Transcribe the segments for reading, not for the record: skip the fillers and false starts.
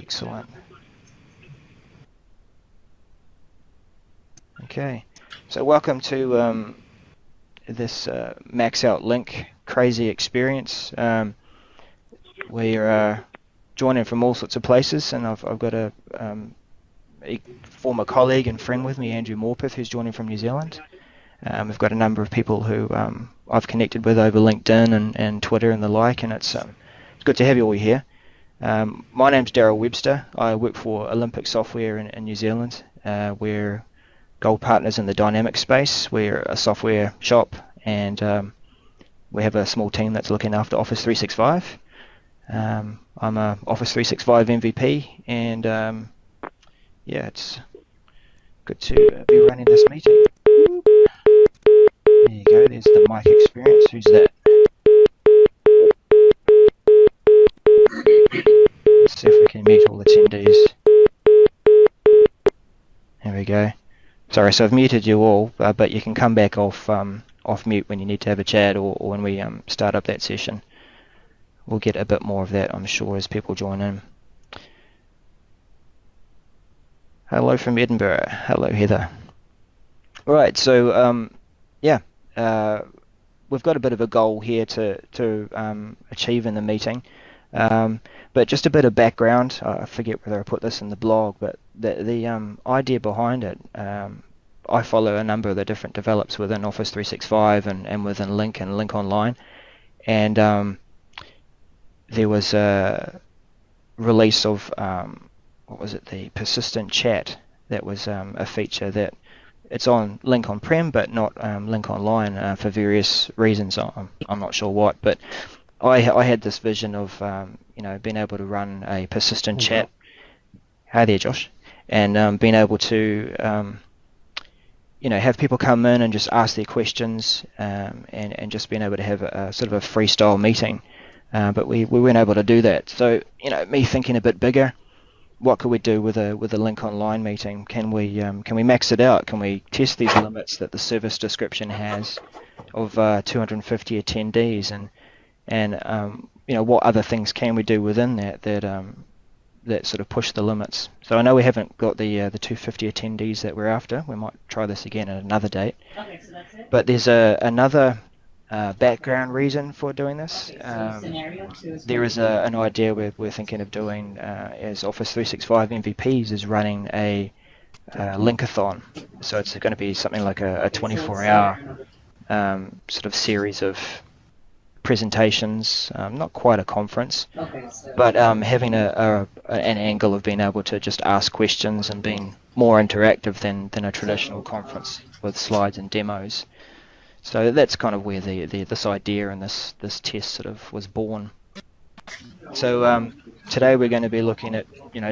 Excellent. Okay, so welcome to this Max Out Lync crazy experience. We're joining from all sorts of places, and I've got a former colleague and friend with me, Andrew Morpeth, who's joining from New Zealand. We've got a number of people who I've connected with over LinkedIn and Twitter and the like, and it's good to have you all here. My name's Daryl Webster. I work for Olympic Software in New Zealand. We're gold partners in the dynamic space. We're a software shop, and we have a small team that's looking after Office 365. I'm a Office 365 MVP, and yeah, it's good to be running this meeting. There you go, there's the mic experience. Who's that? Let's see if we can mute all attendees. There we go. Sorry, so I've muted you all, but you can come back off mute when you need to have a chat, or when we start up that session. We'll get a bit more of that, I'm sure, as people join in. Hello from Edinburgh. Hello, Heather. Right, so yeah, we've got a bit of a goal here to achieve in the meeting. But just a bit of background. I forget whether I put this in the blog, but the idea behind it, I follow a number of the different develops within Office 365 and within Lync and Lync Online, and there was a release of what was it, the persistent chat. That was a feature that it's on Lync on-prem but not Lync Online for various reasons. I'm not sure what, but I had this vision of being able to run a persistent chat. Hi there, Josh. And being able to have people come in and just ask their questions, and just being able to have a sort of a freestyle meeting. But we weren't able to do that. So me thinking a bit bigger, what could we do with a Lync Online meeting? Can we max it out? Can we test these limits that the service description has of 250 attendees, and what other things can we do within that sort of push the limits? So I know we haven't got the 250 attendees that we're after. We might try this again at another date. Okay, so that's it. But there's another background reason for doing this. There is an idea we're thinking of doing as Office 365 MVPs is running a Linkathon. So it's going to be something like a 24-hour sort of series of presentations, not quite a conference, but having an angle of being able to just ask questions and being more interactive than a traditional conference with slides and demos. So that's kind of where this idea and this test sort of was born. So today we're going to be looking at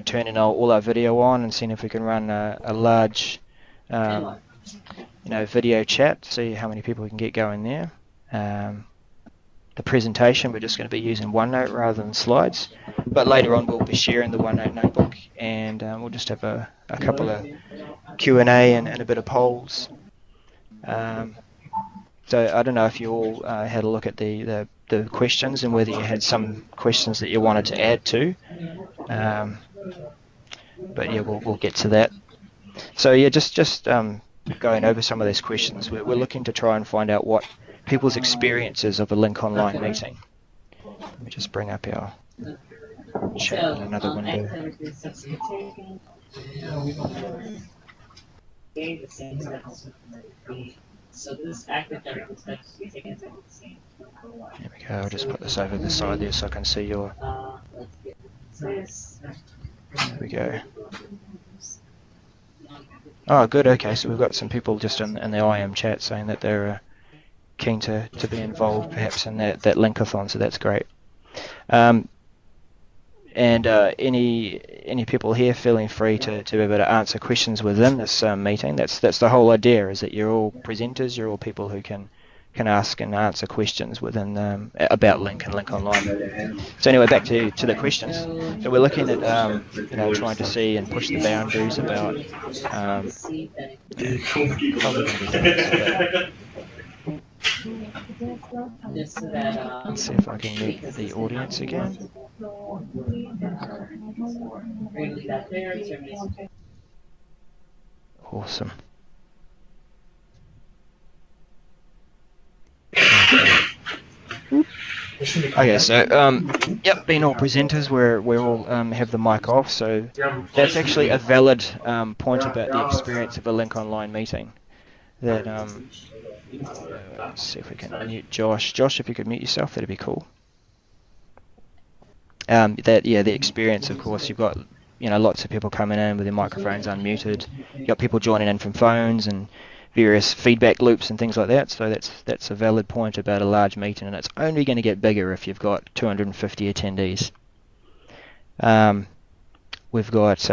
turning all our video on and seeing if we can run a large video chat, see how many people we can get going there. The presentation, we're just going to be using OneNote rather than slides, but later on we'll be sharing the OneNote notebook, and we'll just have a couple of Q&A and a bit of polls. So I don't know if you all had a look at the questions and whether you had some questions that you wanted to add to, but yeah, we'll get to that. So yeah, just going over some of those questions, we're looking to try and find out what people's experiences of a Lync Online meeting. Let me just bring up our chat in another window. There we go, I'll just put this over the side there so I can see your... There we go. Oh, good, okay, so we've got some people just in the IM chat saying that they're keen to be involved perhaps in that Linkathon, so that's great. And any people here feeling free to be able to answer questions within this meeting. That's the whole idea, is that you're all presenters, you're all people who can ask and answer questions within about Lync and Lync Online. So anyway, back to the questions. So we're looking at trying to see and push the boundaries about let's see if I can mute the audience again. Awesome. Okay. Okay, so yep, being all presenters, we're all have the mic off, so that's actually a valid point about the experience of a Link Online meeting. That let's see if we can mute Josh. Josh, if you could mute yourself, that'd be cool. The experience, of course, you've got lots of people coming in with their microphones unmuted. You've got people joining in from phones and various feedback loops and things like that. So that's a valid point about a large meeting, and it's only going to get bigger if you've got 250 attendees. We've got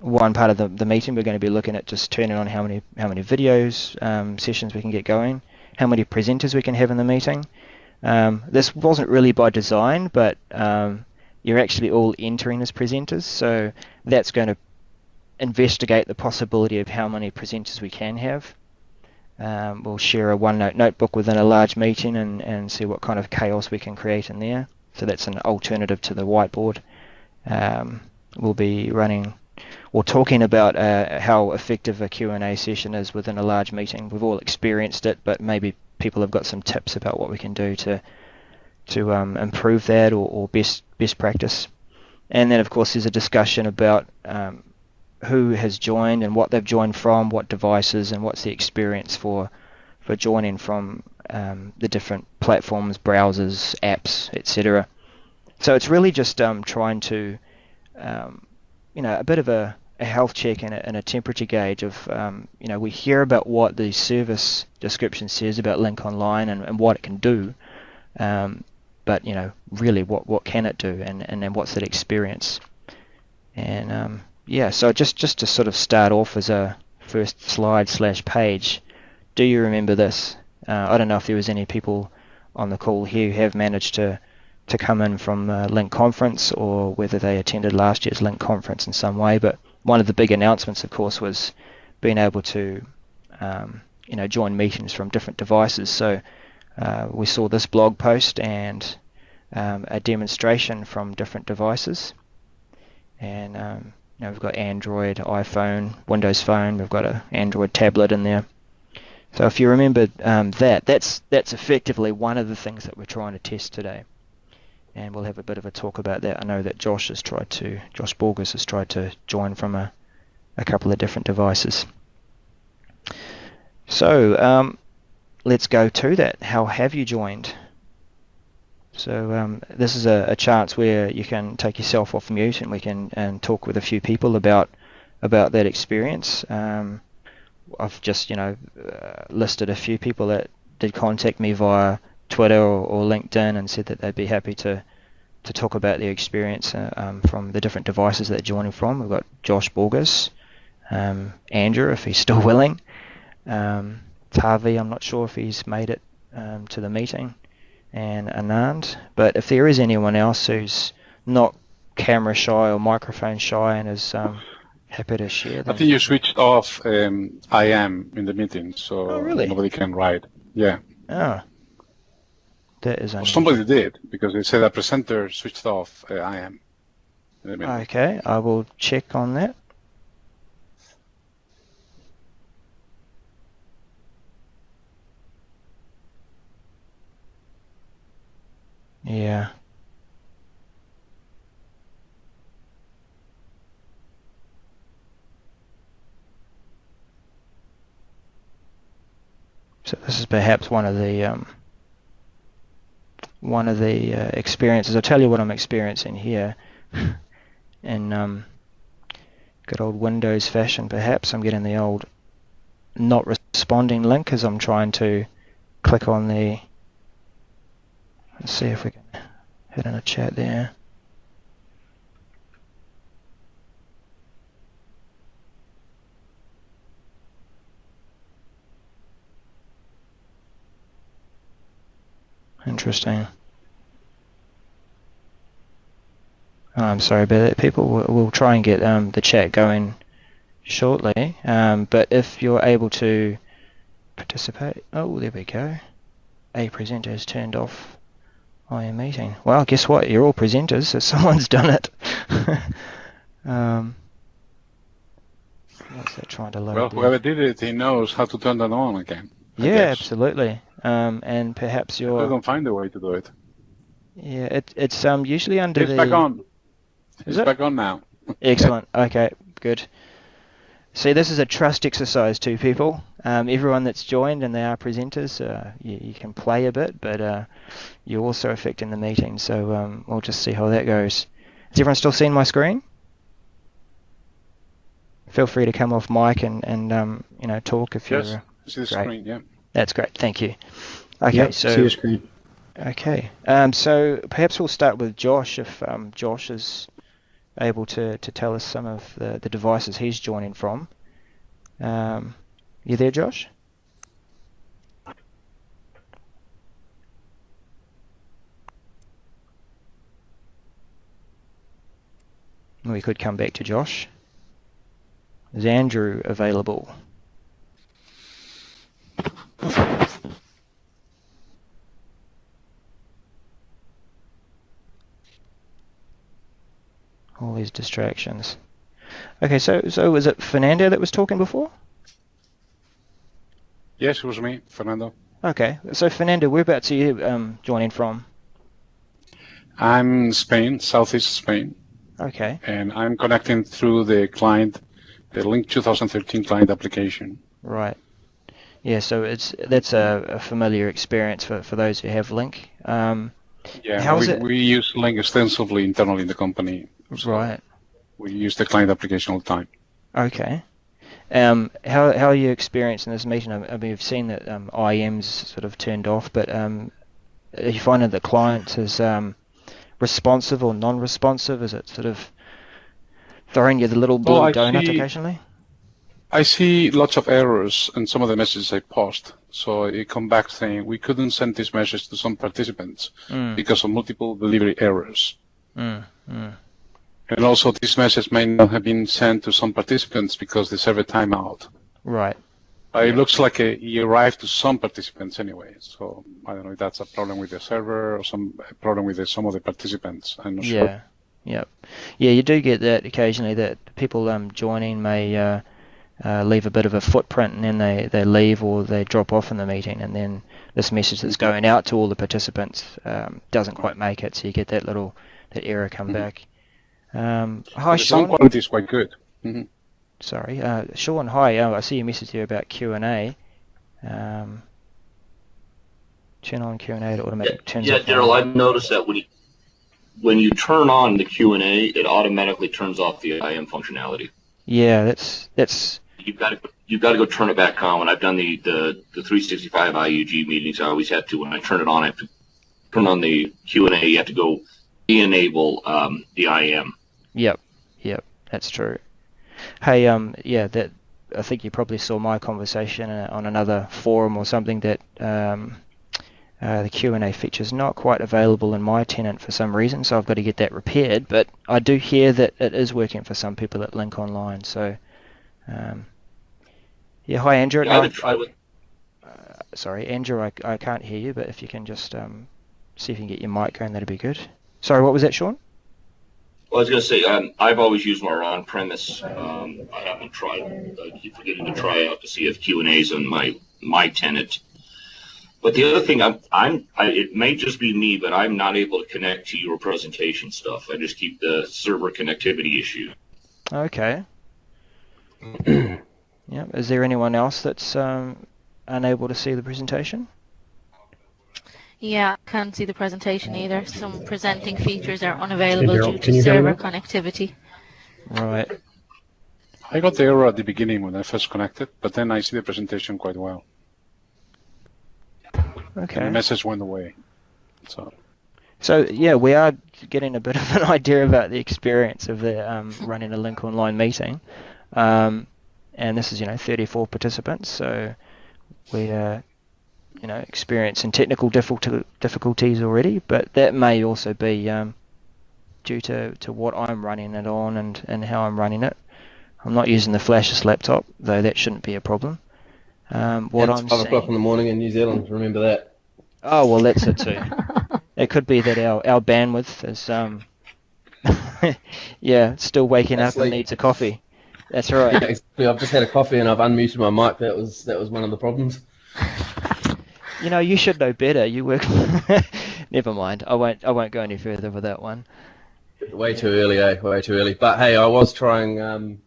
one part of the meeting we're going to be looking at just turning on how many videos sessions we can get going, how many presenters we can have in the meeting. This wasn't really by design, but you're actually all entering as presenters, so that's going to investigate the possibility of how many presenters we can have. We'll share a OneNote notebook within a large meeting and see what kind of chaos we can create in there. So that's an alternative to the whiteboard. We'll be running or talking about how effective a Q&A session is within a large meeting. We've all experienced it, but maybe people have got some tips about what we can do to improve that or best practice. And then, of course, there's a discussion about who has joined and what they've joined from, what devices, and what's the experience for joining from the different platforms, browsers, apps, etc. So it's really just trying to, a bit of a health check and a temperature gauge of, we hear about what the service description says about Link Online and what it can do, but really what can it do and then what's that experience. And so just to sort of start off as a first slide/page, do you remember this? I don't know if there was any people on the call here who have managed to come in from Link Conference or whether they attended last year's Link Conference in some way, but one of the big announcements, of course, was being able to join meetings from different devices. So we saw this blog post and a demonstration from different devices. And we've got Android, iPhone, Windows Phone. We've got an Android tablet in there. So if you remember that's effectively one of the things that we're trying to test today. And we'll have a bit of a talk about that. I know that Josh Borges has tried to join from a couple of different devices. So let's go to that. How have you joined? So this is a chance where you can take yourself off mute and we can talk with a few people about that experience. I've just listed a few people that did contact me via Twitter or LinkedIn and said that they'd be happy to talk about their experience from the different devices that they're joining from. We've got Josh Borges, Andrew, if he's still willing, Tavi, I'm not sure if he's made it to the meeting, and Anand. But if there is anyone else who's not camera shy or microphone shy and is happy to share, I think you switched off I am in the meeting, so really? Nobody can write. Yeah. Oh. That is unusual. Somebody did, because they said a presenter switched off I am. Okay, I will check on that. Yeah. So this is perhaps one of the experiences. I'll tell you what I'm experiencing here. In good old Windows fashion, perhaps I'm getting the old not responding link as I'm trying to click on the. Let's see if we can hit in a chat there. Interesting. Oh, I'm sorry about that, people. We'll try and get the chat going shortly. But if you're able to participate, oh, there we go. A presenter has turned off IM meeting. Well, guess what? You're all presenters, so someone's done it. What's that trying to load Well, there? whoever did it, he knows how to turn that on again, I Yeah, guess. absolutely. And perhaps I you're... don't find a way to do it. Yeah, it's usually under It's back the... on. Is It's it? back on now. Excellent. Okay, good. See, this is a trust exercise too, people. Everyone that's joined and they are presenters, you can play a bit, but you're also affecting the meeting. So we'll just see how that goes. Has everyone still seen my screen? Feel free to come off mic and talk if Yes, you're... I see the Great. screen, yeah. That's great. Thank you. Okay, Yep, so... see your screen. Okay. So perhaps we'll start with Josh, if Josh is able to tell us some of the devices he's joining from. You there, Josh? We could come back to Josh. Is Andrew available? All these distractions. Okay, so was it Fernando that was talking before? Yes, it was me, Fernando. Okay, so Fernando, whereabouts are you joining from? I'm in Spain, southeast Spain, Okay, and I'm connecting through the client, the Link 2013 client application. right. Yeah, so that's a familiar experience for those who have Link. Yeah, How's it? we use Link extensively internally in the company. So Right. we use the client application all the time. Okay. How are you experiencing this meeting? I mean, you've seen that IM's sort of turned off, but are you finding the client is responsive or non-responsive? Is it sort of throwing you the little Well, blue donut occasionally? I see lots of errors in some of the messages I post. So it come back saying we couldn't send this message to some participants because of multiple delivery errors. And also this message may not have been sent to some participants because they server timeout. Right. It looks like it arrived to some participants anyway. So I don't know if that's a problem with the server or some problem with some of the participants. I'm not sure. Yeah. Yep. Yeah, you do get that occasionally, that people joining may leave a bit of a footprint, and then they leave or they drop off in the meeting, and then this message that's going out to all the participants doesn't quite make it, so you get that error come back. Hi, The sound Sean. quality is quite good. Sorry, Sean. Hi. I see your message here about Q&A. Turn on Q&A. It automatically turns off. Yeah, Daryl, I've noticed that when you turn on the Q&A, it automatically turns off the IM functionality. Yeah, that's. You've got to go turn it back on. When I've done the 365 IUG meetings, I always had to. When I turn it on, I have to turn on the Q&A. You have to go de-enable the IM. Yep, that's true. Hey, that I think you probably saw my conversation on another forum or something that the Q&A feature is not quite available in my tenant for some reason, so I've got to get that repaired. But I do hear that it is working for some people at Link Online. So, yeah. Hi, Andrew. Yeah, I haven't tried with. Sorry, Andrew. I can't hear you, but if you can just see if you can get your mic going, that'd be good. Sorry, what was that, Sean? Well, I was going to say, I've always used our on-premise. I haven't tried. I keep forgetting to try out to see if Q&A's on my tenant. But the other thing, it may just be me, but I'm not able to connect to your presentation stuff. I just keep the server connectivity issue. Okay. Yeah. Is there anyone else that's unable to see the presentation? Yeah, I can't see the presentation either. Some presenting features are unavailable Hey, Daryl, due can to you hear me server now? connectivity. Right. I got the error at the beginning when I first connected, but then I see the presentation quite well. Okay. And the message went away. So yeah, we are getting a bit of an idea about the experience of the running a Link Online meeting, and this is 34 participants, so we are experiencing technical difficulties already, but that may also be due to what I'm running it on and how I'm running it. I'm not using the flashless laptop, though that shouldn't be a problem. What It's I'm 5 o'clock in seeing. the morning in New Zealand, remember that. Oh well, that's it too. It could be that our bandwidth is yeah, still waking up and needs a coffee. That's right. Yeah, exactly. I've just had a coffee and I've unmuted my mic. That was one of the problems. You know, you should know better. You work. Never mind. I won't go any further with that one. Way too early, eh? Way too early. But hey, I was trying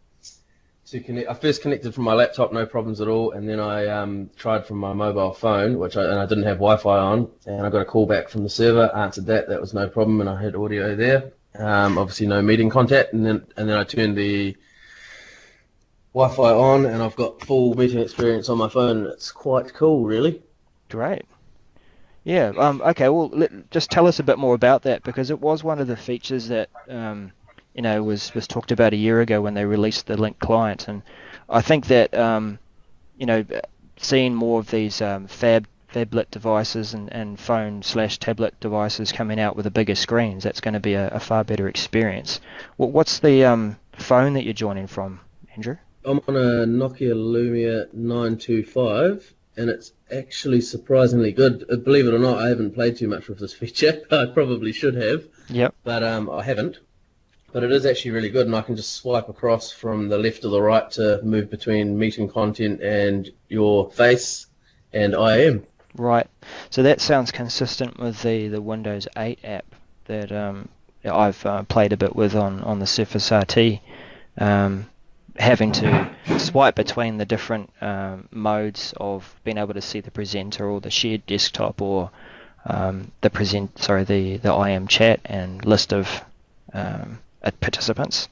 to connect. I first connected from my laptop, no problems at all, and then I tried from my mobile phone, and I didn't have Wi-Fi on, and I got a call back from the server. Answered that. That was no problem, and I had audio there. Obviously, no meeting contact, and then I turned the Wi-Fi on, and I've got full meeting experience on my phone, and it's quite cool, really. Great. Yeah. Okay. Well, just tell us a bit more about that, because it was one of the features that was talked about a year ago when they released the Lync client, and I think that seeing more of these phablet devices and phone/tablet devices coming out with the bigger screens, that's going to be a far better experience. What's the phone that you're joining from, Andrew? I'm on a Nokia Lumia 925, and it's actually surprisingly good. Believe it or not, I haven't played too much with this feature. I probably should have. Yep. But I haven't. But it is actually really good, and I can just swipe across from the left to the right to move between meeting content and your face and IM. Right. So that sounds consistent with the Windows 8 app that I've played a bit with on the Surface RT. Having to swipe between the different modes of being able to see the presenter or the shared desktop or the IM chat and list of participants.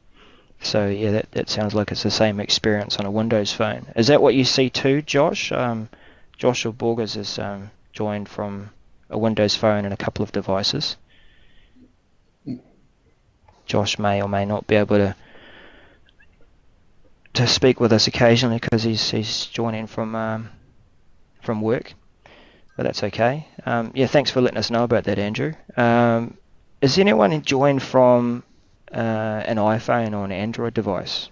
So yeah, that sounds like it's the same experience on a Windows phone. Is that what you see too, Josh? Joshua Borges is joined from a Windows phone and a couple of devices. Josh may or may not be able to speak with us occasionally because he's joining from work, but that's okay. Yeah, thanks for letting us know about that, Andrew. Is anyone joined from an iPhone or an Android device?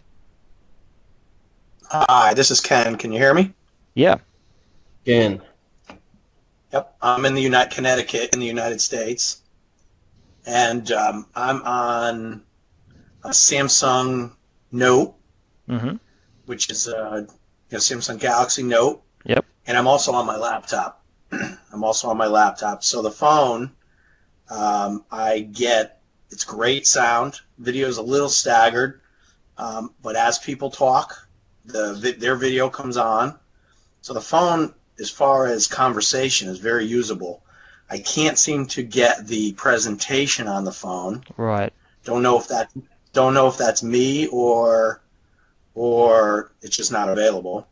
Hi, this is Ken. Can you hear me? Yeah. Ken. Yep, I'm in Connecticut in the United States, and I'm on a Samsung Note, which is a Samsung Galaxy Note. Yep. And I'm also on my laptop. So the phone, it's great sound. Video's a little staggered, but as people talk, their video comes on. So the phone, as far as conversation, is very usable. I can't seem to get the presentation on the phone. Right. Don't know if that's me or it's just not available.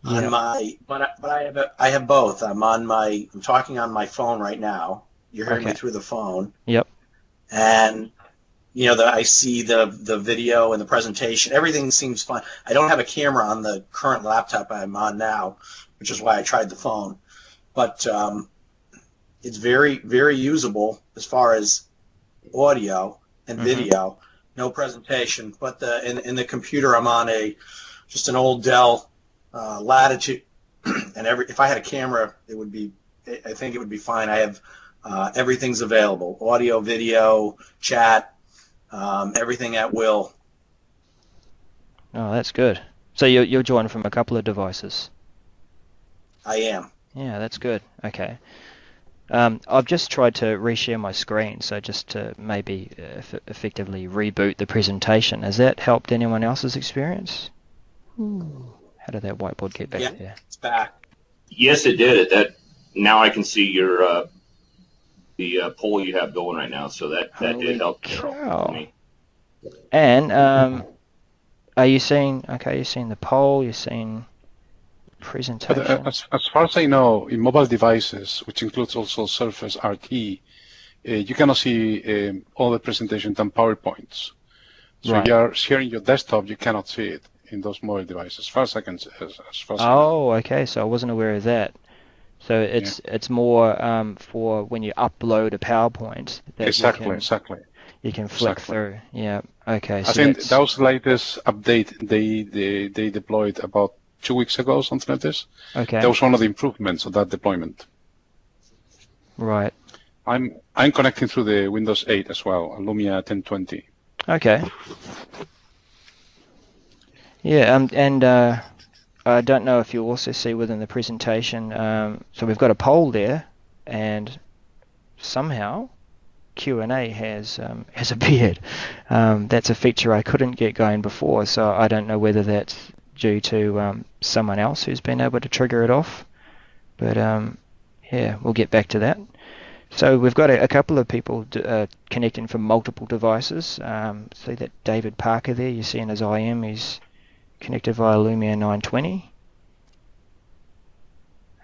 Yeah. But I have both. I'm talking on my phone right now. You're hearing me through the phone. Yep. And I see the video and the presentation. Everything seems fine. I don't have a camera on the current laptop I'm on now, which is why I tried the phone. But it's very, very usable as far as audio and video. No presentation, but in the computer I'm on just an old Dell Latitude, and if I had a camera, I think it would be fine. I have everything's available: audio, video, chat, everything at will. Oh, that's good. So you're joining from a couple of devices. I am. Yeah, that's good. Okay. I've just tried to reshare my screen, so just to maybe effectively reboot the presentation. Has that helped anyone else's experience? How did that whiteboard get back there? It's back. Yes, it did. Now I can see your the poll you have going right now, so that did help me. And are you seeing? Okay, you're seeing the poll. You're seeing presentation. But, as far as I know, in mobile devices, which includes also Surface RT, you cannot see all the presentation than PowerPoints. So right. you're sharing your desktop, you cannot see it in those mobile devices, as far as I can see. Okay, so I wasn't aware of that. So it's more for when you upload a PowerPoint. That Exactly. You can flick through. Yeah. Okay. So I think that was the latest update they deployed about 2 weeks ago, something like this. Okay. That was one of the improvements of that deployment. Right. I'm connecting through the Windows 8 as well, Lumia 1020. Okay. Yeah, and I don't know if you also see within the presentation, so we've got a poll there, and somehow Q&A has appeared. That's a feature I couldn't get going before, so I don't know whether that's due to someone else who's been able to trigger it off. But yeah, we'll get back to that. So we've got a couple of people connecting from multiple devices. See that David Parker there, you see in his IM, he's connected via Lumia 920.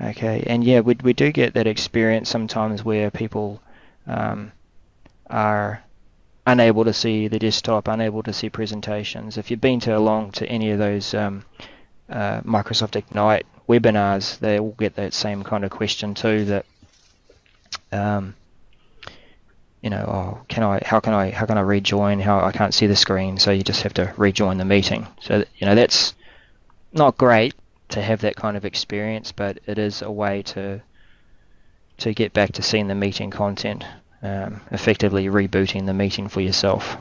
Okay, and yeah, we do get that experience sometimes where people are unable to see the desktop, unable to see presentations. If you've been along to any of those Microsoft Ignite webinars, they all get that same kind of question too. That you know, how can I rejoin? I can't see the screen, so you just have to rejoin the meeting. So you know, that's not great to have that kind of experience, but it is a way to get back to seeing the meeting content, effectively rebooting the meeting for yourself.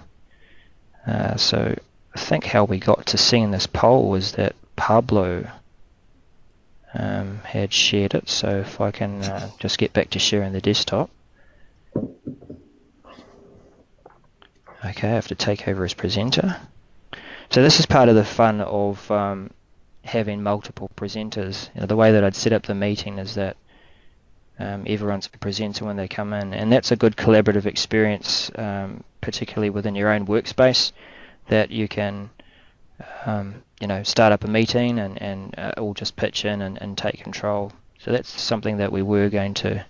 So I think how we got to seeing this poll was that Pablo had shared it. So if I can just get back to sharing the desktop. Okay, I have to take over as presenter. So this is part of the fun of having multiple presenters. You know, the way that I'd set up the meeting is that everyone's a presenter when they come in, and that's a good collaborative experience, particularly within your own workspace, that you can you know, start up a meeting and all just pitch in and take control. So that's something that we were going to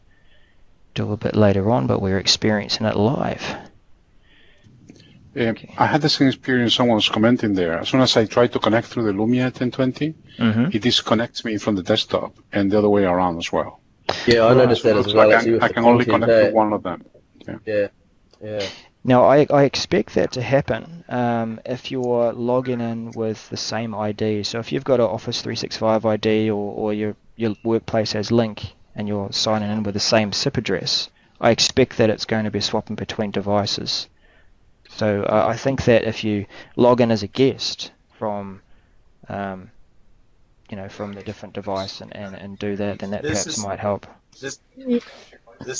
do a bit later on, but we're experiencing it live. Okay. I had the same experience. Someone was commenting there. As soon as I try to connect through the Lumia 1020, it disconnects me from the desktop, and the other way around as well. Yeah, I noticed that as well. I can only connect to one of them. Yeah. Now, I expect that to happen if you're logging in with the same ID. So if you've got an Office 365 ID or your workplace has Lync and you're signing in with the same SIP address, I expect that it's going to be swapping between devices. So I think that if you log in as a guest from you know, from the different device and do that, then that perhaps might help. This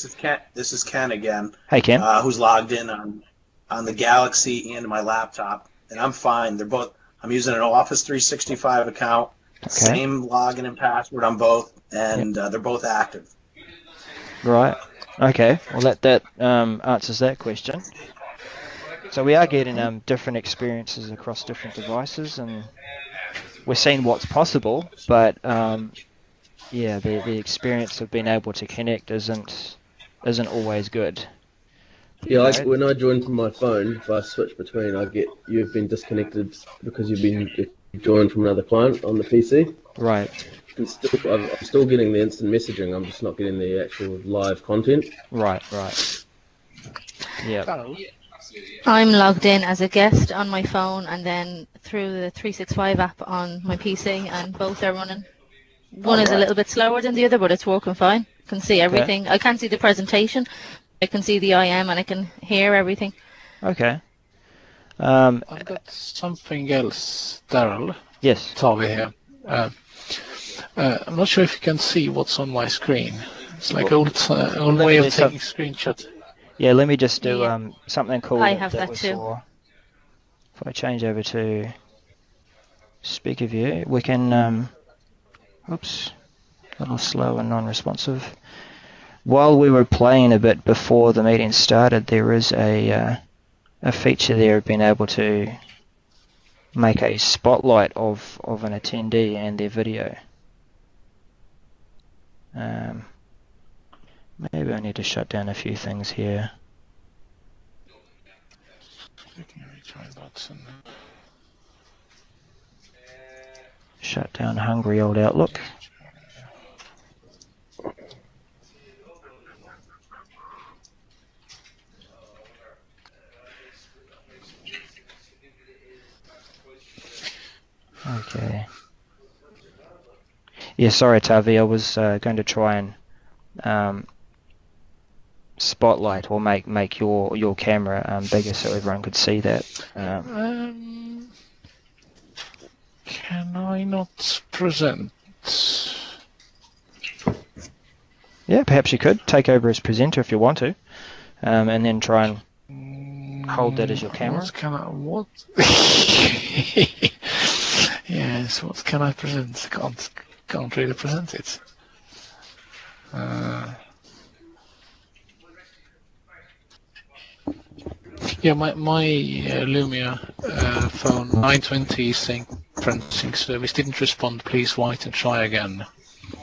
is Ken again. Hey Ken. Who's logged in on the Galaxy and my laptop, and I'm fine. I'm using an Office 365 account, same login and password on both, and they're both active. Right. Okay. Well, that answers that question. So we are getting different experiences across different devices, and we're seeing what's possible, but yeah, the experience of being able to connect isn't always good. Yeah, like when I join from my phone, if I switch between, I get you've been disconnected because you've been joined from another client on the PC. Right. And I'm still getting the instant messaging. I'm just not getting the actual live content. Right. Yeah. I'm logged in as a guest on my phone and then through the 365 app on my PC, and both are running. One is a little bit slower than the other, but it's working fine. I can see everything. I can't see the presentation. I can see the IM and I can hear everything. Okay. I've got something else, Daryl. Yes. Tavi here. I'm not sure if you can see what's on my screen. It's like old way of taking screenshots. Yeah, let me just do something cool. I have that too. Saw. If I change over to speaker view, we can. Oops, a little slow and non-responsive. While we were playing a bit before the meeting started, there is a feature there of being able to make a spotlight of an attendee and their video. Maybe I need to shut down a few things here. Shut down hungry old Outlook. Okay. Yeah, sorry Tavi, I was going to try and spotlight or make your camera bigger so everyone could see that? Can I not present? Yeah, perhaps you could take over as presenter if you want to, and then try and hold that as your camera. What? Yes, what can I present? Can't really present it. Yeah, my Lumia phone 920 is saying printing service didn't respond. Please wait and try again.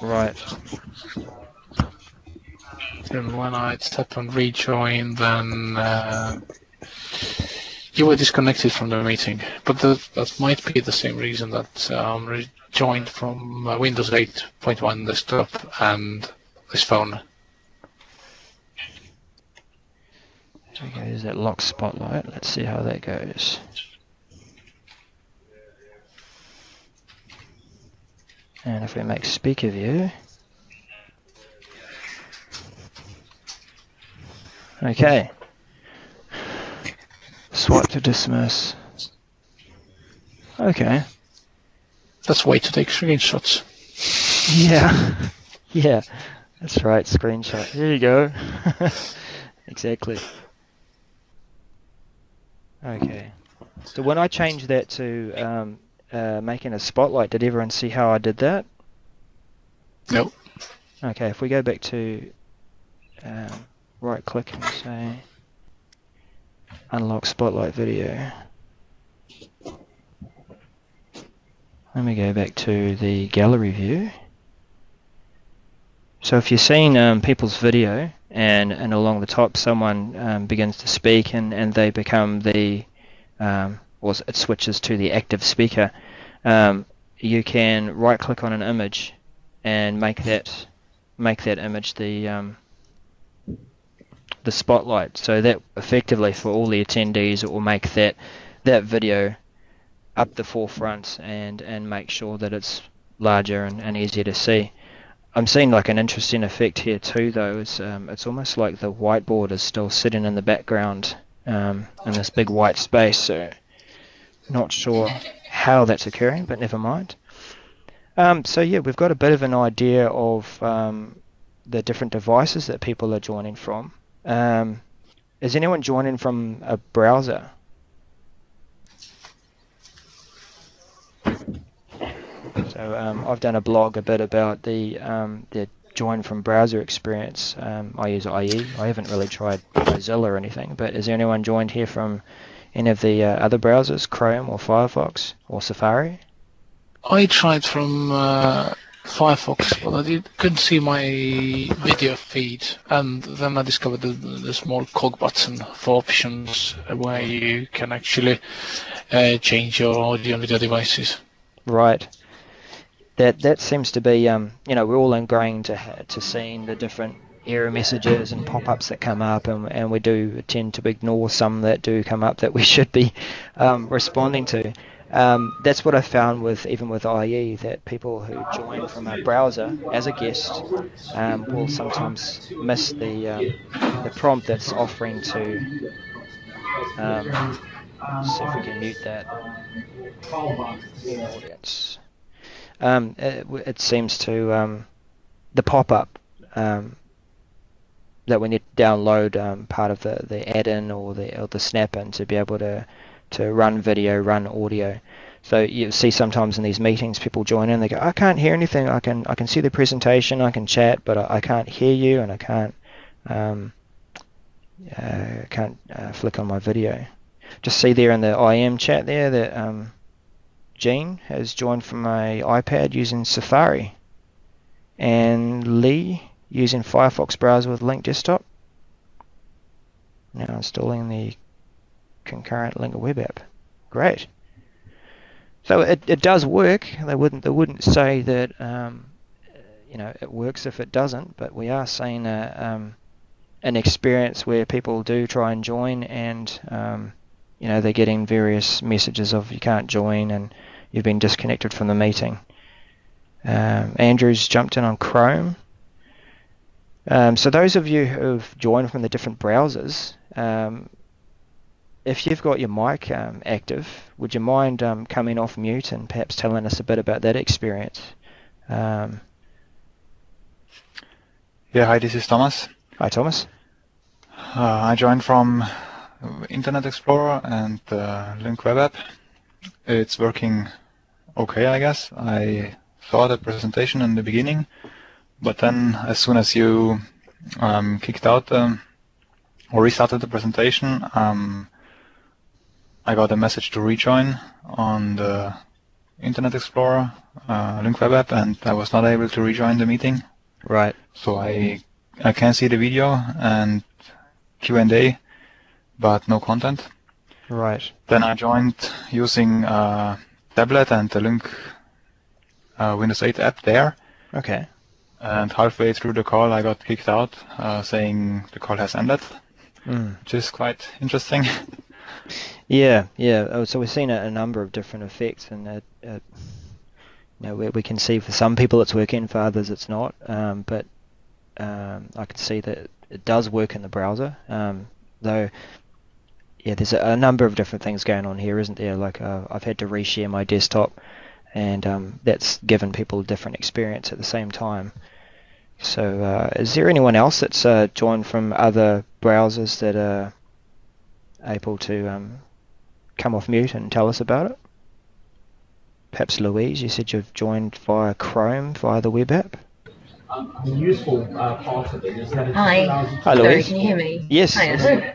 Right. Then when I tap on rejoin, then you were disconnected from the meeting. But that might be the same reason that rejoined from Windows 8.1 desktop and this phone. Okay, there's that lock spotlight. Let's see how that goes. And if we make speaker view. Okay. Swipe to dismiss. Okay. That's way to take screenshots. Yeah. Yeah. That's right, screenshot. Here you go. Exactly. Okay. So when I changed that to making a spotlight, did everyone see how I did that? No. Okay, if we go back to right click and say unlock spotlight video. Let me go back to the gallery view. So if you're seeing people's video and along the top someone begins to speak and they become the or it switches to the active speaker, you can right click on an image and make that image the spotlight. So that effectively for all the attendees it will make that video up the forefront and make sure that it's larger and easier to see. I'm seeing like an interesting effect here too though. It's almost like the whiteboard is still sitting in the background in this big white space, so not sure how that's occurring, but never mind. So yeah, we've got a bit of an idea of the different devices that people are joining from. Is anyone joining from a browser? So I've done a blog a bit about the join from browser experience. I use IE. I haven't really tried Mozilla or anything, but is there anyone joined here from any of the other browsers, Chrome or Firefox or Safari? I tried from Firefox, but I couldn't see my video feed, and then I discovered the small cog button for options where you can actually change your audio and video devices. Right. That seems to be, we're all ingrained to seeing the different error messages and pop-ups that come up, and we do tend to ignore some that do come up that we should be responding to. That's what I found even with IE, that people who join from a browser as a guest will sometimes miss the prompt that's offering to. See if we can mute that in audience. It seems to the pop-up that we need to download part of the add-in or the snap-in to be able to run video, run audio. So you see sometimes in these meetings people join in, they go, I can't hear anything, I can see the presentation, I can chat, but I can't hear you, and I can't flick on my video. Just see there in the IM chat there that Jean has joined from my iPad using Safari, and Lee using Firefox browser with Lync desktop. Now installing the concurrent Lync web app. Great. So it does work. They wouldn't say that it works if it doesn't, but we are seeing an experience where people do try and join, and they're getting various messages of you can't join and you've been disconnected from the meeting. Andrew's jumped in on Chrome. So those of you who've joined from the different browsers, if you've got your mic active, would you mind coming off mute and perhaps telling us a bit about that experience? Yeah, hi, this is Thomas. Hi, Thomas. I joined from Internet Explorer and Lync web app. It's working okay, I guess. I saw the presentation in the beginning, but then as soon as you kicked out or restarted the presentation, I got a message to rejoin on the Internet Explorer Lync web app, and I was not able to rejoin the meeting. Right. So I can see the video and Q&A, but no content. Right. Then I joined using tablet and the Lync Windows 8 app there. Okay. And halfway through the call, I got kicked out, saying the call has ended, which is quite interesting. Yeah. Oh, so we've seen a number of different effects, and we can see for some people it's working, for others it's not. But I can see that it does work in the browser. Though, yeah, there's a number of different things going on here, isn't there? Like I've had to reshare my desktop, and that's given people a different experience at the same time. So is there anyone else that's joined from other browsers that are able to come off mute and tell us about it? Perhaps Louise, you said you've joined via Chrome, via the web app? The useful part of it is that Hi. Hi, Louise. Sorry, can you hear me? Yes. Hiya.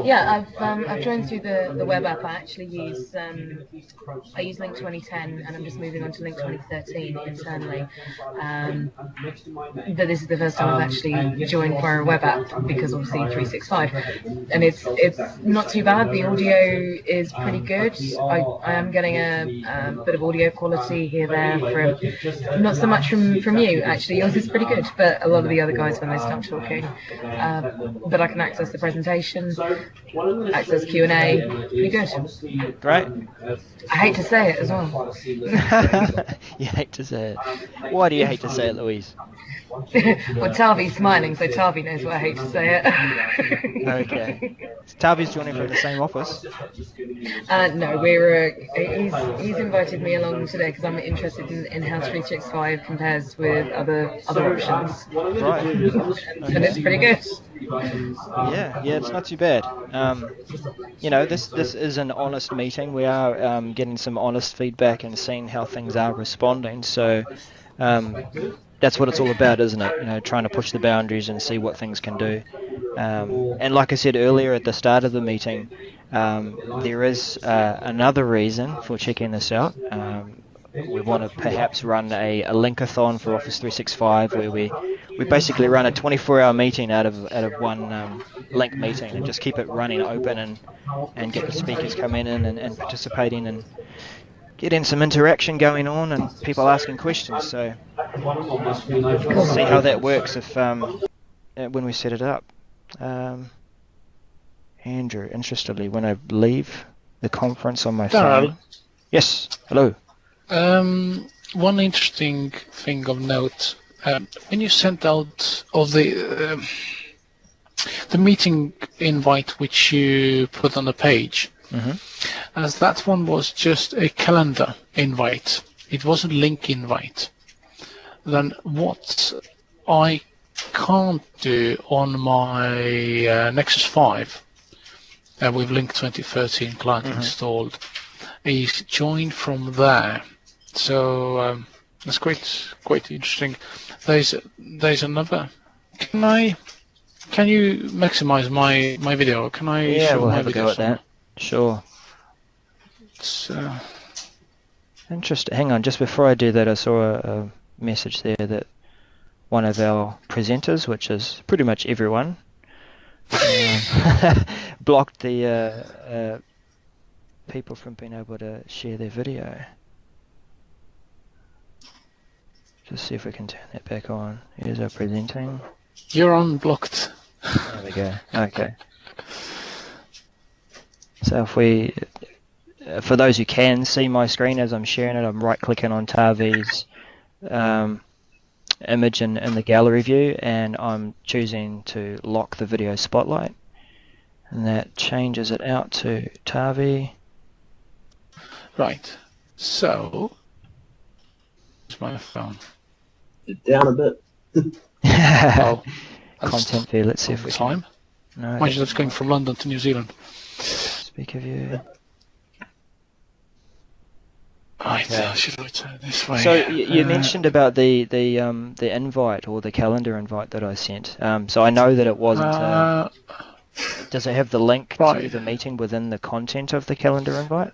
Yeah, I've joined through the web app. I actually use Lync 2010, and I'm just moving on to Lync 2013 internally. But this is the first time I've actually joined via a web app, because obviously 365, and it's not too bad. The audio is pretty good. I am getting a bit of audio quality here there from not so much from you actually. Yours is pretty good, but a lot of the other guys when they start talking. But I can access the presentation. Access Q&A, pretty good. Great. I hate to say it as well. You hate to say it. Why do you hate to say it, Louise? Well, Tavi's smiling, so Tavi knows why I hate to say it. Okay. Tavi's joining from the same office? No, he's invited me along today because I'm interested in how 365 compares with other options. Right. And it's pretty good. Yeah, it's not too bad. This is an honest meeting. We are getting some honest feedback and seeing how things are responding. So that's what it's all about, isn't it? Trying to push the boundaries and see what things can do. And like I said earlier at the start of the meeting, there is another reason for checking this out. We want to perhaps run a linkathon for Office 365, where we basically run a 24-hour meeting out of one link meeting, and just keep it running open and get the speakers coming in and participating and getting some interaction going on and people asking questions. So we'll see how that works when we set it up. Andrew, interestedly, when I leave the conference on my phone. Yes, hello. One interesting thing of note, when you sent out of the meeting invite which you put on the page, as that one was just a calendar invite, it wasn't link invite, then what I can't do on my Nexus 5 with Lync 2013 client installed is join from there. So that's quite interesting. There's another. Can you maximize my video? Can I? Yeah, show we'll my have a go at that. Sure. It's interesting. Hang on, just before I do that, I saw a message there that one of our presenters, which is pretty much everyone, blocked the people from being able to share their video. Just see if we can turn that back on. Here's our presenting. You're unblocked. There we go. Okay. So if we, for those who can see my screen as I'm sharing it, I'm right-clicking on Tavi's image in the gallery view, and I'm choosing to lock the video spotlight, and that changes it out to Tavi. Right. So, it's my phone. Down a bit. Oh, Content view. Let's see if we time. can. No, Imagine that's going from London to New Zealand. Speaker view. Right. Okay. Should I turn this way? So you mentioned about the invite or the calendar invite that I sent. So I know that it wasn't. Does it have the link to the meeting within the content of the calendar invite?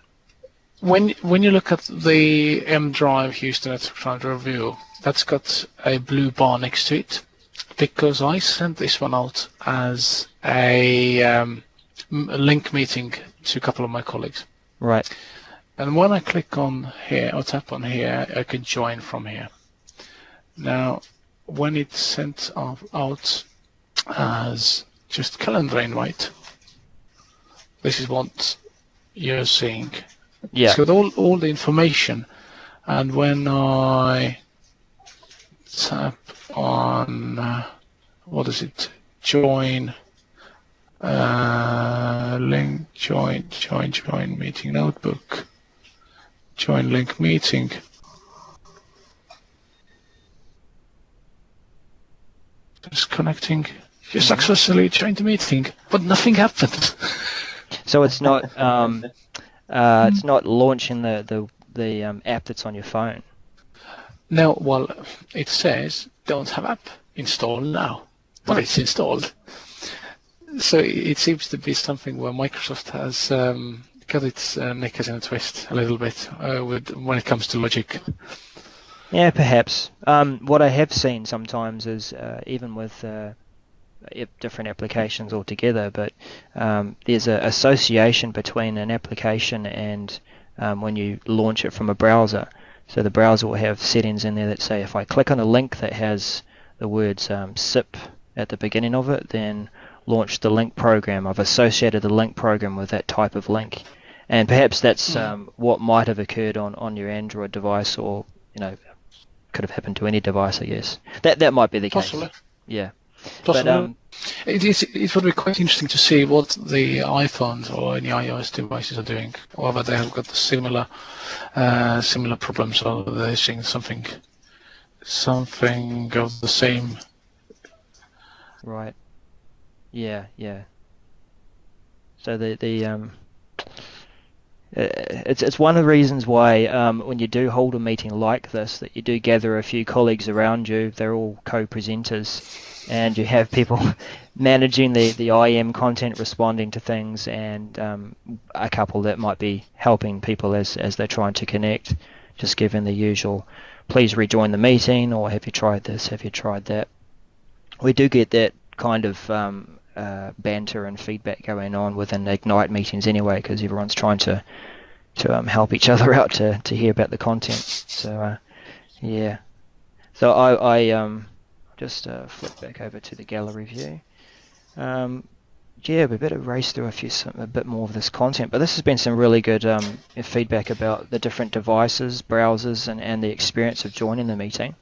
When you look at the M Drive Houston at trying to review, that's got a blue bar next to it, because I sent this one out as a link meeting to a couple of my colleagues. Right. And when I click on here or tap on here, I can join from here. Now, when it's sent out as just calendar invite, this is what you're seeing. Yeah. It's got all the information, and when I tap on what is it? Join link, join meeting notebook, join link meeting. Just connecting. You successfully joined the meeting, but nothing happened. So it's not it's not launching the app that's on your phone. No, well, it says don't have app installed now, but it's installed. So it seems to be something where Microsoft has got its knickers in a twist a little bit when it comes to logic. Yeah, perhaps. What I have seen sometimes is even with different applications altogether, but there's an association between an application and when you launch it from a browser. So the browser will have settings in there that say if I click on a link that has the words SIP at the beginning of it, then launch the link program. I've associated the link program with that type of link. And perhaps that's what might have occurred on your Android device, or could have happened to any device, I guess. That might be the case. Possibly. Yeah. Possibly. It would be quite interesting to see what the iPhones or any iOS devices are doing, whether they have got the similar problems, or they're seeing something of the same. Right. Yeah. So it's one of the reasons why when you do hold a meeting like this, that you do gather a few colleagues around you. They're all co-presenters, and you have people managing the IM content, responding to things, and a couple that might be helping people as they're trying to connect, just giving the usual, please rejoin the meeting, or have you tried this, have you tried that. We do get that kind of banter and feedback going on within Ignite meetings anyway, because everyone's trying to help each other out to hear about the content. So yeah. So I just flip back over to the gallery view. Yeah, we better race through a bit more of this content, but this has been some really good feedback about the different devices, browsers, and the experience of joining the meeting.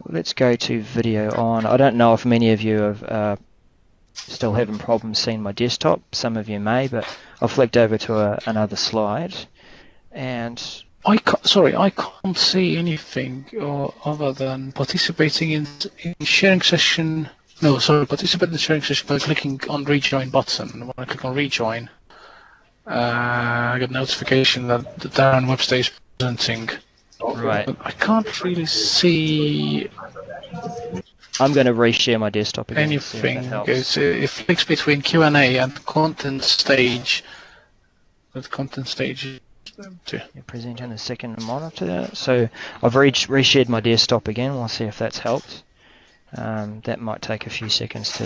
Let's go to video on. I don't know if many of you have still having problems seeing my desktop. Some of you may, but I've flicked over to another slide, and I can't see anything other than participating in sharing session. No, sorry, participate in the sharing session by clicking on rejoin button. When I click on rejoin, I get a notification that the Darren Webster is presenting. Right. But I can't really see. I'm going to reshare my desktop again. Anything. It flicks between Q&A and content stage. But content stage. You're presenting the second monitor. So I've reshared my desktop again. We'll see if that's helped. That might take a few seconds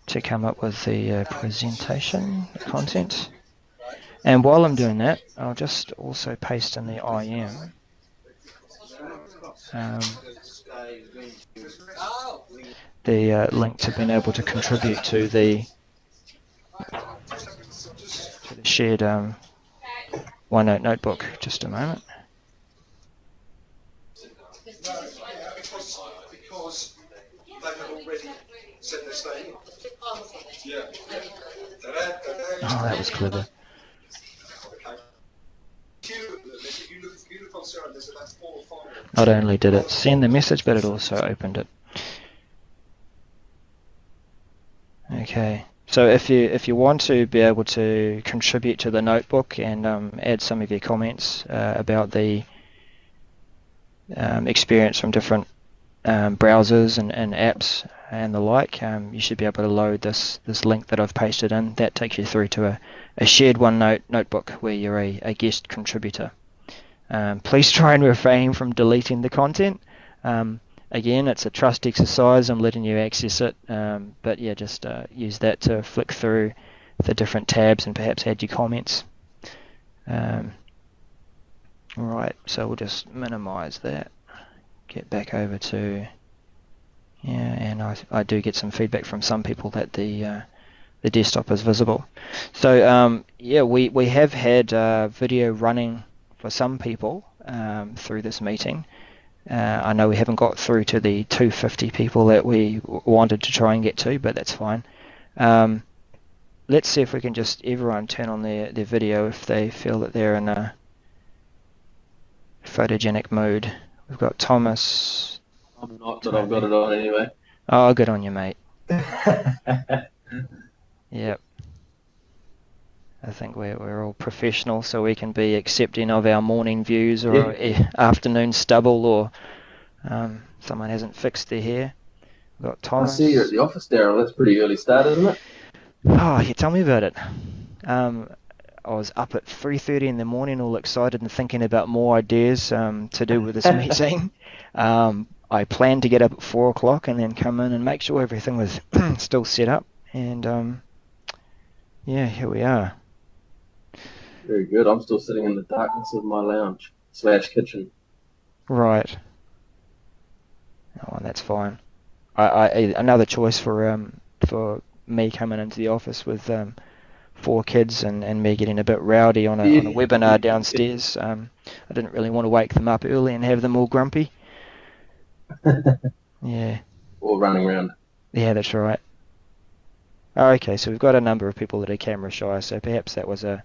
to come up with the presentation, the content. And while I'm doing that, I'll just also paste in the IM. The link to being able to contribute to the shared OneNote notebook. Just a moment. because they have already sent their statement. Yeah. Oh, that was clever. Not only did it send the message, but it also opened it. Okay. So if you want to be able to contribute to the notebook and add some of your comments about the experience from different browsers and apps and the like, you should be able to load this link that I've pasted in. That takes you through to a shared OneNote notebook where you're a guest contributor. Please try and refrain from deleting the content. Again, it's a trust exercise. I'm letting you access it, but yeah, just use that to flick through the different tabs and perhaps add your comments. Right, so we'll just minimize that. Get back over to, yeah, and I do get some feedback from some people that the desktop is visible. So yeah, we have had video running for some people through this meeting. I know we haven't got through to the 250 people that we wanted to try and get to, but that's fine. Let's see if we can just everyone turn on their video if they feel that they're in a photogenic mood. We've got Thomas. I'm not, but I've got it on anyway. Oh, good on you, mate. Yep. I think we're all professional, so we can be accepting of our morning views or afternoon stubble, or someone hasn't fixed their hair. We've got Thomas. I see you're at the office, Daryl. That's pretty early start, isn't it? Oh, yeah, tell me about it. I was up at 3:30 in the morning, all excited and thinking about more ideas to do with this meeting. I planned to get up at 4 o'clock and then come in and make sure everything was still set up. And yeah, here we are. Very good. I'm still sitting in the darkness of my lounge / kitchen. Right. Oh, that's fine. Another choice for me coming into the office with 4 kids and me getting a bit rowdy on a webinar downstairs. I didn't really want to wake them up early and have them all grumpy. Yeah. Or running around. Yeah, that's right. Okay, so we've got a number of people that are camera shy, so perhaps that was a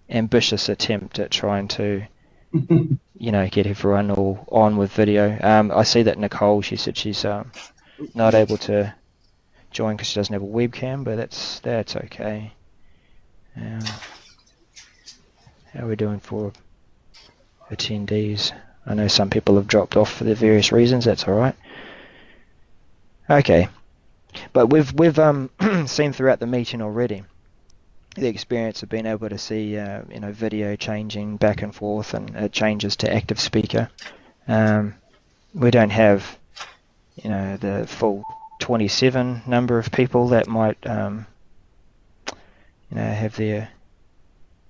ambitious attempt at trying to get everyone all on with video. I see that Nicole, she said she's not able to join because she doesn't have a webcam, but that's okay. How are we doing for attendees? I know some people have dropped off for their various reasons. That's all right. Okay, but we've seen throughout the meeting already the experience of being able to see video changing back and forth, and it changes to active speaker. We don't have the full 27 number of people that might have their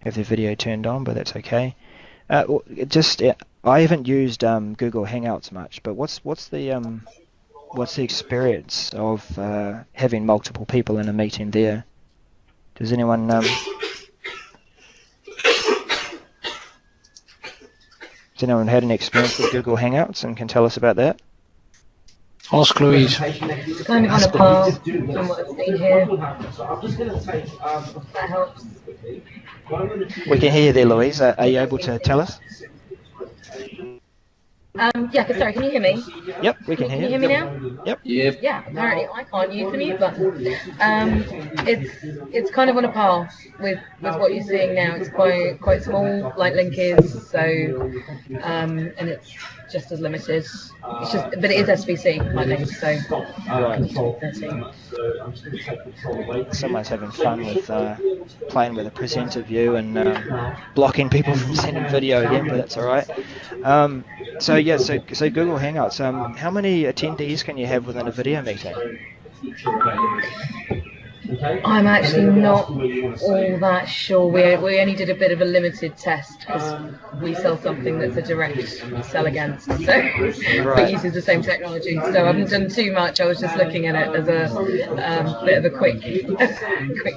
video turned on, but that's okay. I haven't used Google Hangouts much, but what's the experience of having multiple people in a meeting there? Does anyone has anyone had an experience with Google Hangouts and can tell us about that? Ask Louise. It's kind of on a par from what I've seen here. That helps. We can hear you there, Louise. Are you able to tell us? Yeah, sorry, can you hear me? Yep, we can hear you. Can you hear me now? Yep. Yeah, apparently I can't use the mute button. It's kind of on a par with what you're seeing now. It's quite small, like Lync is, so and it's just as limited. But it is SVC, I think. So right. Someone's having fun with playing with a presenter view and blocking people from sending video again, but that's all right. So Google Hangouts. How many attendees can you have within a video meeting? I'm actually not all that sure. We only did a bit of a limited test because we sell something that's a direct sell against, so but uses the same technology. So I haven't done too much. I was just looking at it as a bit of a quick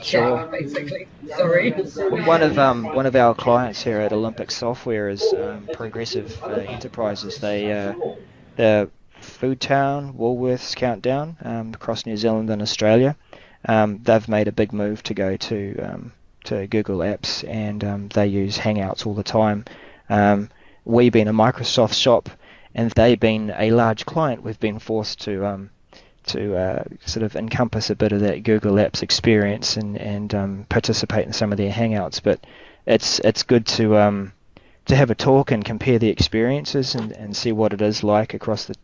check, basically. Sorry. One of our clients here at Olympic Software is Progressive Enterprises. They're Food Town, Woolworths, Countdown, across New Zealand and Australia. They've made a big move to go to Google Apps, and they use Hangouts all the time. We being a Microsoft shop, and they being a large client, we've been forced to sort of encompass a bit of that Google Apps experience and participate in some of their Hangouts. But it's good to have a talk and compare the experiences and see what it is like across the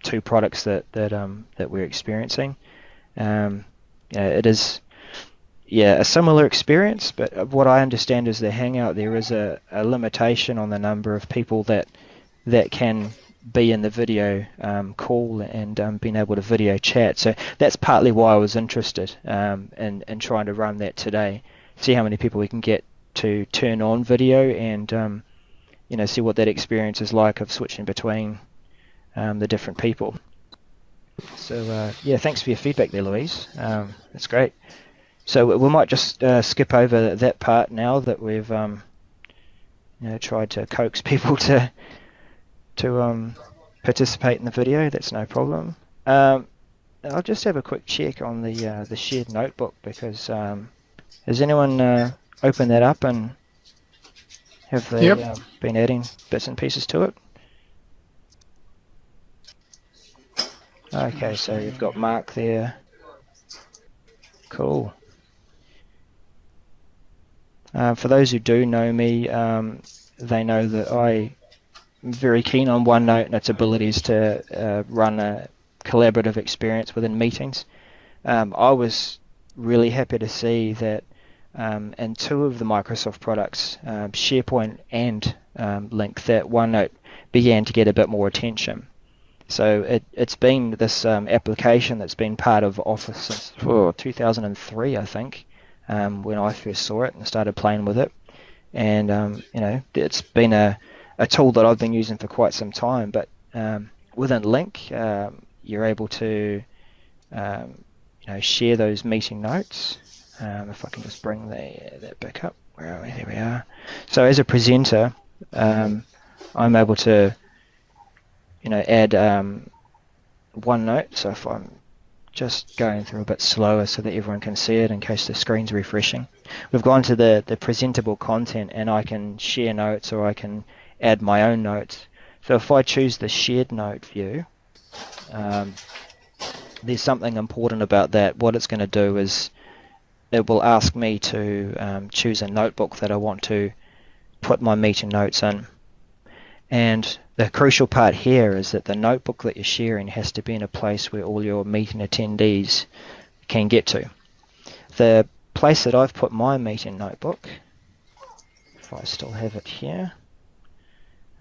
two products that we're experiencing. It is a similar experience, but what I understand is the Hangout, there is a limitation on the number of people that can be in the video call and being able to video chat. So that's partly why I was interested in trying to run that today, see how many people we can get to turn on video and see what that experience is like of switching between the different people. So thanks for your feedback there, Louise. That's great. So we might just skip over that part now that we've tried to coax people to participate in the video. That's no problem. I'll just have a quick check on the shared notebook, because has anyone opened that up and have they been adding bits and pieces to it? Okay, so you've got Mark there. Cool. For those who do know me, they know that I'm very keen on OneNote and its abilities to run a collaborative experience within meetings. I was really happy to see that in two of the Microsoft products, SharePoint and Lync, that OneNote began to get a bit more attention. So it's been this application that's been part of Office since 2003, I think, when I first saw it and started playing with it. And it's been a tool that I've been using for quite some time. But within Lync, you're able to share those meeting notes. If I can just bring that back up. Where are we? There we are. So as a presenter, I'm able to add OneNote. So if I'm just going through a bit slower so that everyone can see it in case the screen's refreshing. We've gone to the presentable content, and I can share notes or I can add my own notes. So if I choose the shared note view, there's something important about that. What it's going to do is it will ask me to choose a notebook that I want to put my meeting notes in. And the crucial part here is that the notebook that you're sharing has to be in a place where all your meeting attendees can get to. The place that I've put my meeting notebook, if I still have it here,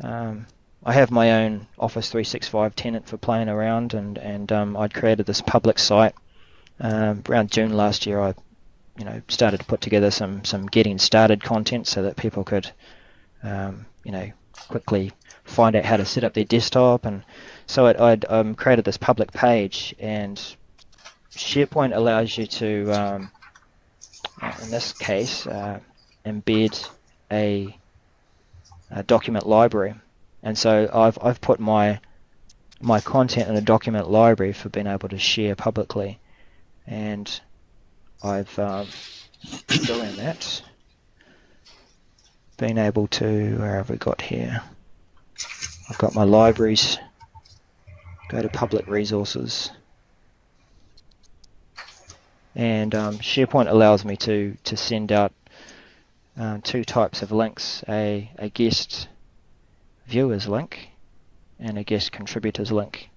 I have my own Office 365 tenant for playing around, and I'd created this public site. Around June last year, I started to put together some getting started content so that people could quickly find out how to set up their desktop. And so I'd created this public page, and SharePoint allows you to in this case embed a document library. And so I've put my content in a document library for being able to share publicly, and I've doing that, been able to, where have we got here? I've got my libraries, go to public resources, and SharePoint allows me to send out two types of links, a guest viewers link and a guest contributors link.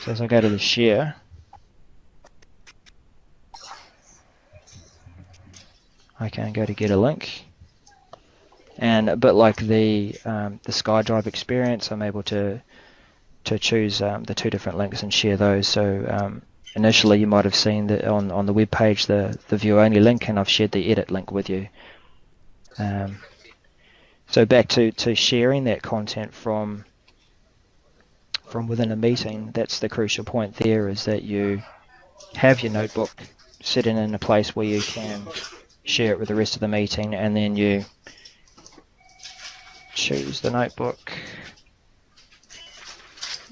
So as I go to the share, I can go to get a link, and a bit like the SkyDrive experience, I'm able to choose the two different links and share those. So initially you might have seen that on the web page the view only link, and I've shared the edit link with you. So back to sharing that content from within a meeting, that's the crucial point there, is that you have your notebook sitting in a place where you can share it with the rest of the meeting, and then you choose the notebook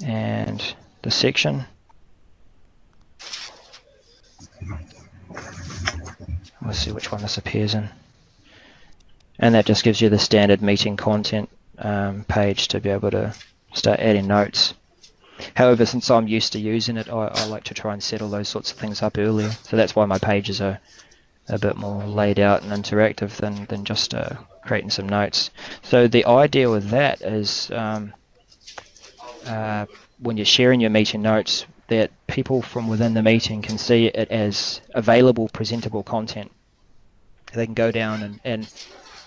and the section. We'll see which one this appears in. And that just gives you the standard meeting content page to be able to start adding notes. However, since I'm used to using it, I like to try and set all those sorts of things up earlier. So that's why my pages are a bit more laid out and interactive than just creating some notes. So the idea with that is when you're sharing your meeting notes, that people from within the meeting can see it as available, presentable content. They can go down and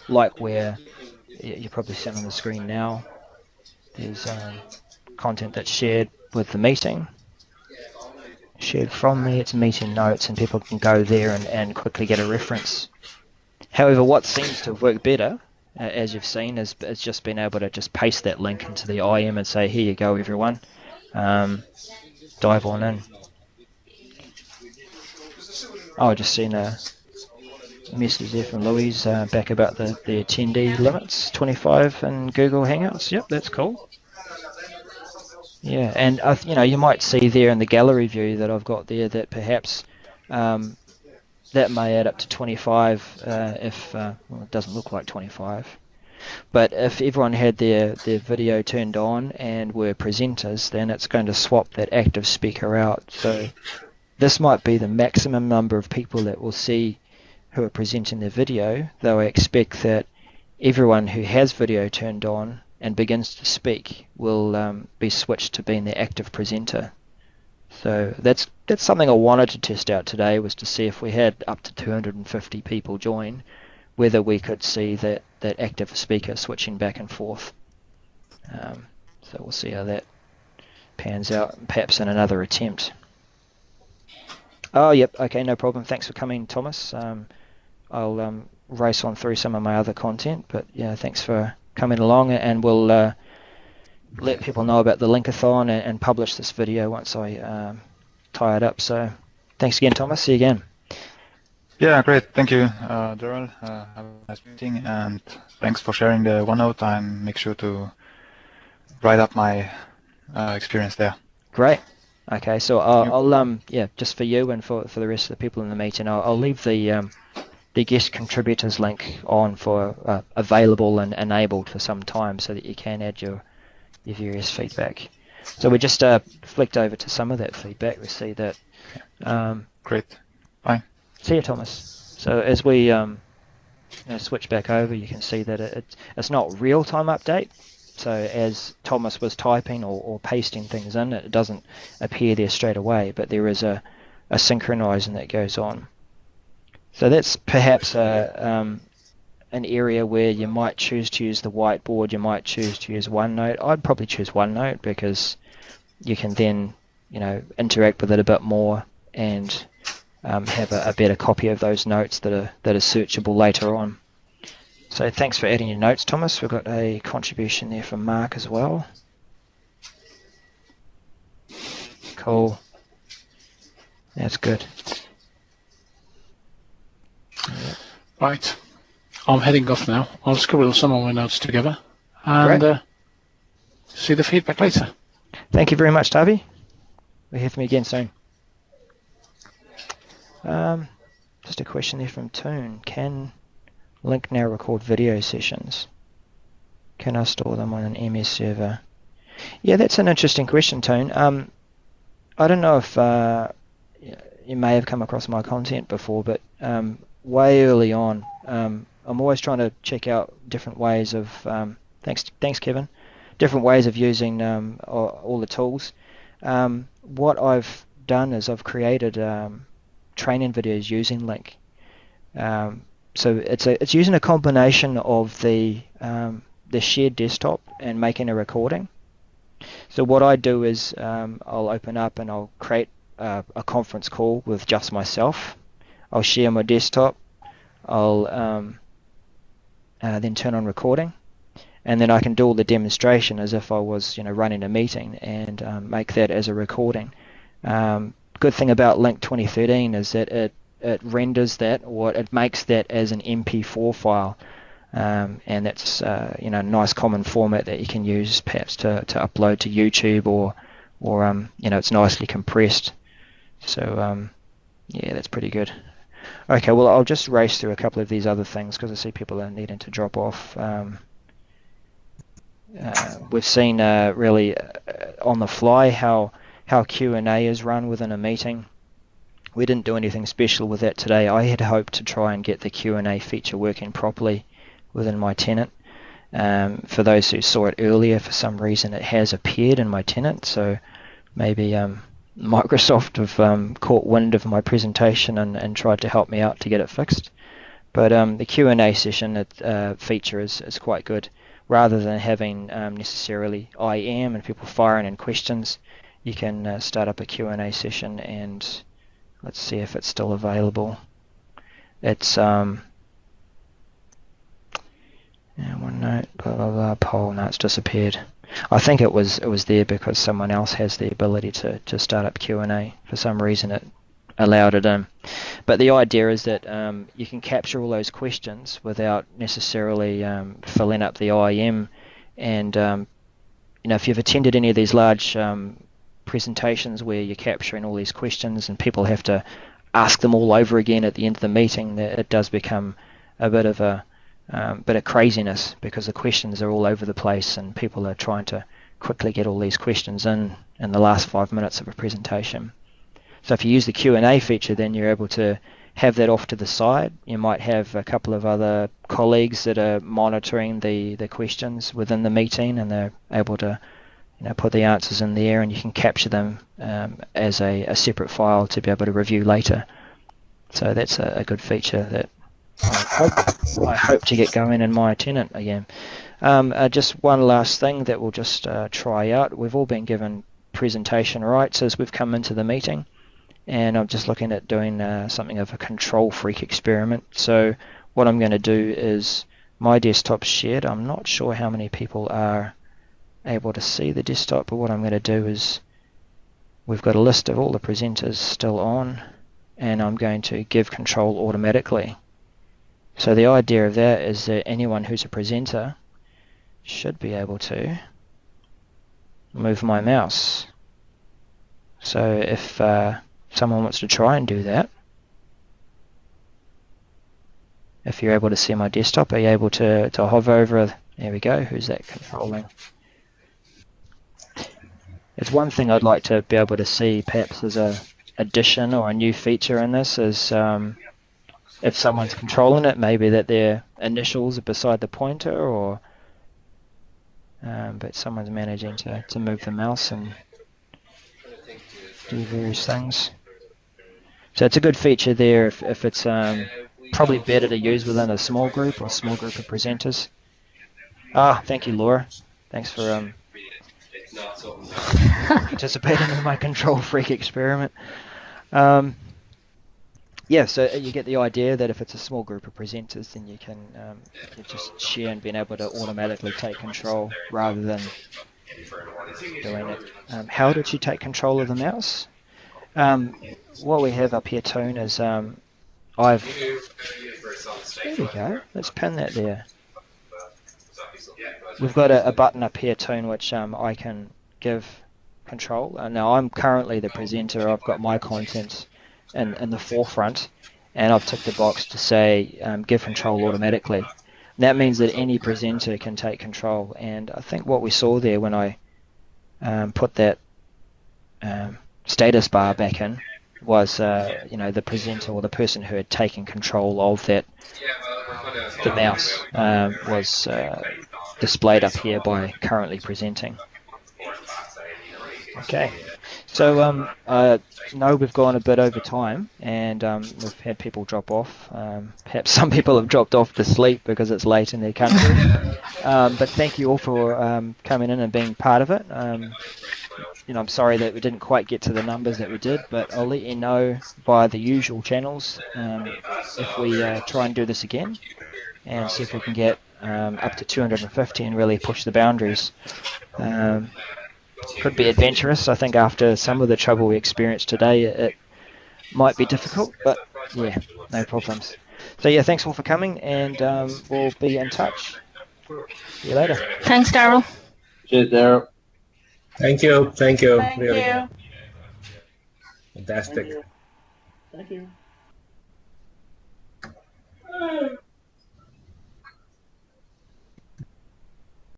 like where you're probably seeing on the screen now, there's content that's shared with the meeting. Shared from there, it's meeting notes, and people can go there and quickly get a reference. However, what seems to work better, as you've seen, is just being able to just paste that link into the IM and say, here you go, everyone. Dive on in. Oh, I just seen a message there from Louise back about the attendee limits, 25 in Google Hangouts. Yep, that's cool. Yeah, and you might see there in the gallery view that I've got there that perhaps that may add up to 25 if well, it doesn't look like 25. But if everyone had their video turned on and were presenters, then it's going to swap that active speaker out. So this might be the maximum number of people that will see who are presenting their video, though I expect that everyone who has video turned on and begins to speak will be switched to being the active presenter. So that's something I wanted to test out today, was to see if we had up to 250 people join, whether we could see that active speaker switching back and forth. So we'll see how that pans out, perhaps in another attempt. Oh, yep, okay, no problem. Thanks for coming, Thomas. I'll race on through some of my other content, but yeah, thanks for coming along, and we'll let people know about the Linkathon and publish this video once I tie it up. So thanks again, Thomas. See you again. Yeah, great. Thank you, Daryl. Have a nice meeting, and thanks for sharing the OneNote. I make sure to write up my experience there. Great. Okay, so I'll yeah, just for you and for the rest of the people in the meeting, I'll leave the guest contributors link on for available and enabled for some time, so that you can add your various feedback. So we just flicked over to some of that feedback. We see that. Great. Bye. See you, Thomas. So as we switch back over, you can see that it's not real-time update. So as Thomas was typing or pasting things in, it doesn't appear there straight away, but there is a synchronizing that goes on. So that's perhaps an area where you might choose to use the whiteboard, you might choose to use OneNote. I'd probably choose OneNote because you can then interact with it a bit more and have a better copy of those notes that are searchable later on. So thanks for adding your notes, Thomas. We've got a contribution there from Mark as well. Cool. That's good. Yep. Right. I'm heading off now. I'll scribble some of my notes together and see the feedback later. Thank you very much, Tavi. We'll hear from you again soon. Just a question there from Toon. Can Lync now record video sessions? Can I store them on an MS server? Yeah, that's an interesting question, Toon. I don't know if you may have come across my content before, but way early on, I'm always trying to check out different ways of thanks Kevin, different ways of using all the tools. What I've done is I've created training videos using Lync. So it's using a combination of the shared desktop and making a recording. So what I do is I'll open up and I'll create a conference call with just myself. I'll share my desktop. I'll then turn on recording, and then I can do all the demonstration as if I was, running a meeting, and make that as a recording. Good thing about Lync 2013 is that it renders that, or it makes that as an MP4 file, and that's a nice common format that you can use perhaps to upload to YouTube, or it's nicely compressed. So yeah, that's pretty good. Okay, well, I'll just race through a couple of these other things because I see people are needing to drop off. We've seen really on the fly how Q&A is run within a meeting. We didn't do anything special with that today. I had hoped to try and get the Q&A feature working properly within my tenant. For those who saw it earlier, for some reason it has appeared in my tenant, so maybe Microsoft have caught wind of my presentation and tried to help me out to get it fixed. But the Q&A session feature is quite good. Rather than having necessarily IM and people firing in questions, you can start up a Q&A session, and let's see if it's still available. It's OneNote, blah blah blah, poll. No, it's disappeared. I think it was there because someone else has the ability to start up Q&A. For some reason it allowed it in. But the idea is that you can capture all those questions without necessarily filling up the IM. And if you've attended any of these large presentations where you're capturing all these questions and people have to ask them all over again at the end of the meeting, that it does become a bit of craziness because the questions are all over the place and people are trying to quickly get all these questions in the last 5 minutes of a presentation. So if you use the Q&A feature, then you're able to have that off to the side. You might have a couple of other colleagues that are monitoring the questions within the meeting, and they're able to put the answers in there, and you can capture them as a separate file to be able to review later. So that's a good feature that I hope to get going in my tenant again. Just one last thing that we'll just try out. We've all been given presentation rights as we've come into the meeting, and I'm just looking at doing something of a control freak experiment. So what I'm going to do is my desktop's shared. I'm not sure how many people are able to see the desktop, but what I'm going to do is we've got a list of all the presenters still on, and I'm going to give control automatically. So the idea of that is that anyone who's a presenter should be able to move my mouse. So if someone wants to try and do that, if you're able to see my desktop, are you able to hover over? There we go. Who's that controlling? It's one thing I'd like to be able to see, perhaps as a addition or a new feature in this, is if someone's controlling it, maybe that their initials are beside the pointer, or but someone's managing to move the mouse and do various things. So it's a good feature there if it's probably better to use within a small group or small group of presenters. Thank you, Laura. Thanks for participating in my control freak experiment. Yeah, so you get the idea that if it's a small group of presenters, then you can just share and being able to automatically take control rather than doing it. How did you take control of the mouse? What we have up here, Toon, is there we go. Let's pin that there. We've got a button up here, Toon, which I can give control. Now I'm currently the presenter. I've got my content in the forefront, and I've ticked the box to say give control automatically. And that means that any presenter can take control. And I think what we saw there when I put that status bar back in was the presenter or the person who had taken control of the mouse was displayed up here by currently presenting. Okay, so no, we've gone a bit over time, and we've had people drop off. Perhaps some people have dropped off to sleep because it's late in their country. But thank you all for coming in and being part of it. I'm sorry that we didn't quite get to the numbers that we did, but I'll let you know via the usual channels if we try and do this again and see if we can get up to 250 and really push the boundaries. Could be adventurous. I think after some of the trouble we experienced today, it might be difficult, but yeah, no problems. So yeah, thanks all for coming, and we'll be in touch. See you later. Thanks, Daryl. Cheers, Daryl. Thank you. Thank you. Thank Really you. fantastic. Thank you.